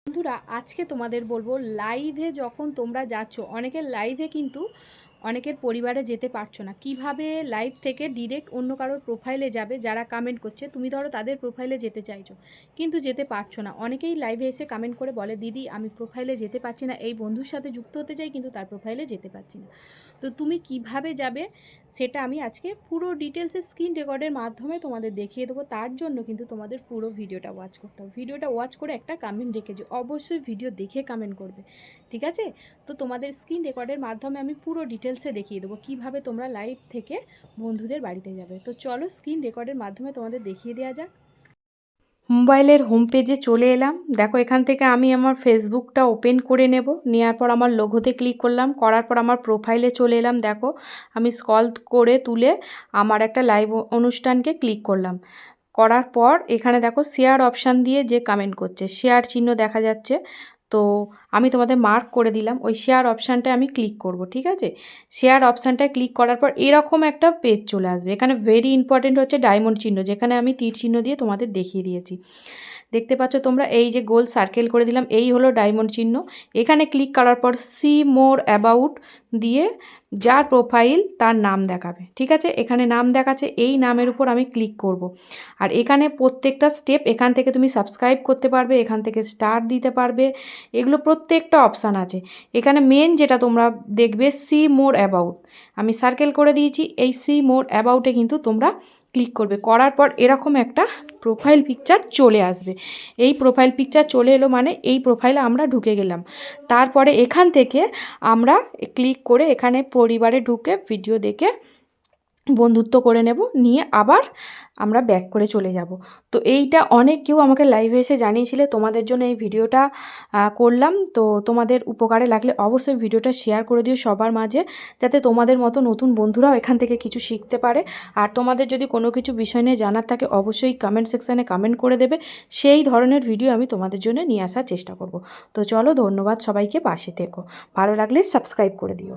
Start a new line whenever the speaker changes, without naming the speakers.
বন্ধুরা আজকে তোমাদের বলবো লাইভে যখন তোমরা যাচ্ছ, অনেকের লাইভে কিন্তু অনেকের পরিবারে যেতে পারছো না, কিভাবে লাইভ থেকে ডিরেক্ট অন্য কারোর প্রোফাইলে যাবে। যারা কমেন্ট করছে তুমি ধরো তাদের প্রোফাইলে যেতে চাইছো কিন্তু যেতে পারছো না। অনেকেই লাইভে এসে কমেন্ট করে বলে, দিদি আমি প্রোফাইলে যেতে পারছি না, এই বন্ধুর সাথে যুক্ত হতে চাই কিন্তু তার প্রোফাইলে যেতে পারছি না। তো তুমি কিভাবে যাবে সেটা আমি আজকে পুরো ডিটেলসে স্ক্রিন রেকর্ডের মাধ্যমে তোমাদের দেখিয়ে দেবো। তার জন্য কিন্তু তোমাদের পুরো ভিডিওটা ওয়াচ করতে হবে। ভিডিওটা ওয়াচ করে একটা কমেন্ট রেখেছো, অবশ্যই ভিডিও দেখে কমেন্ট করবে, ঠিক আছে? তো তোমাদের স্ক্রিন রেকর্ডের মাধ্যমে আমি পুরো ডিটেলসে দেখিয়ে দেবো কীভাবে তোমরা লাইভ থেকে বন্ধুদের বাড়িতে যাবে। তো চলো স্ক্রিন রেকর্ডের মাধ্যমে তোমাদের দেখিয়ে দেওয়া যাক। মোবাইলের হোম পেজে চলে এলাম। দেখো এখান থেকে আমি আমার ফেসবুকটা ওপেন করে নেব। নেওয়ার পর আমার লোগোতে ক্লিক করলাম, করার পর আমার প্রোফাইলে চলে এলাম। দেখো আমি স্ক্রল করে তুলে আমার একটা লাইভ অনুষ্ঠানকে ক্লিক করলাম। করার পর এখানে দেখো শেয়ার অপশান দিয়ে যে কমেন্ট করছে শেয়ার চিহ্ন দেখা যাচ্ছে। তো আমি তোমাদের মার্ক করে দিলাম, ওই শেয়ার অপশানটায় আমি ক্লিক করব, ঠিক আছে? শেয়ার অপশানটায় ক্লিক করার পর এরকম একটা পেজ চলে আসবে। এখানে ভেরি ইম্পর্টেন্ট হচ্ছে ডায়মন্ড চিহ্ন, যেখানে আমি তীর চিহ্ন দিয়ে তোমাদের দেখিয়ে দিয়েছি। দেখতে পাচ্ছ তোমরা, এই যে গোল সার্কেল করে দিলাম, এই হলো ডায়মন্ড চিহ্ন। এখানে ক্লিক করার পর সি মোর অ্যাবাউট দিয়ে যার প্রোফাইল তার নাম দেখাবে, ঠিক আছে? এখানে নাম দেখাচ্ছে, এই নামের উপর আমি ক্লিক করব। আর এখানে প্রত্যেকটা স্টেপ, এখান থেকে তুমি সাবস্ক্রাইব করতে পারবে, এখান থেকে স্টার দিতে পারবে, এগুলো প্রত্যেকটা অপশান আছে। এখানে মেন যেটা তোমরা দেখবে সি মোর অ্যাবাউট, আমি সার্কেল করে দিয়েছি। এই সি মোর অ্যাবাউটে কিন্তু তোমরা ক্লিক করবে। করার পর এরকম একটা প্রোফাইল পিকচার চলে আসবে। এই প্রোফাইল পিকচার চলে এলো মানে এই প্রোফাইলে আমরা ঢুকে গেলাম। তারপরে এখান থেকে আমরা ক্লিক করে এখানে পরিবারে ঢুকে ভিডিও দেখে বন্ধুত্ব করে নেব, নিয়ে আবার আমরা ব্যাক করে চলে যাব। তো এইটা অনেক কেউ আমাকে লাইভে এসে জানিয়েছিলে, তোমাদের জন্য এই ভিডিওটা করলাম। তো তোমাদের উপকারে লাগলে অবশ্যই ভিডিওটা শেয়ার করে দিও সবার মাঝে, যাতে তোমাদের মতো নতুন বন্ধুরাও এখান থেকে কিছু শিখতে পারে। আর তোমাদের যদি কোনো কিছু বিষয় নিয়ে জানার থাকে অবশ্যই কমেন্ট সেকশানে কমেন্ট করে দেবে, সেই ধরনের ভিডিও আমি তোমাদের জন্য নিয়ে আসার চেষ্টা করব। তো চলো, ধন্যবাদ সবাইকে, পাশে থেকো, ভালো লাগলে সাবস্ক্রাইব করে দিও।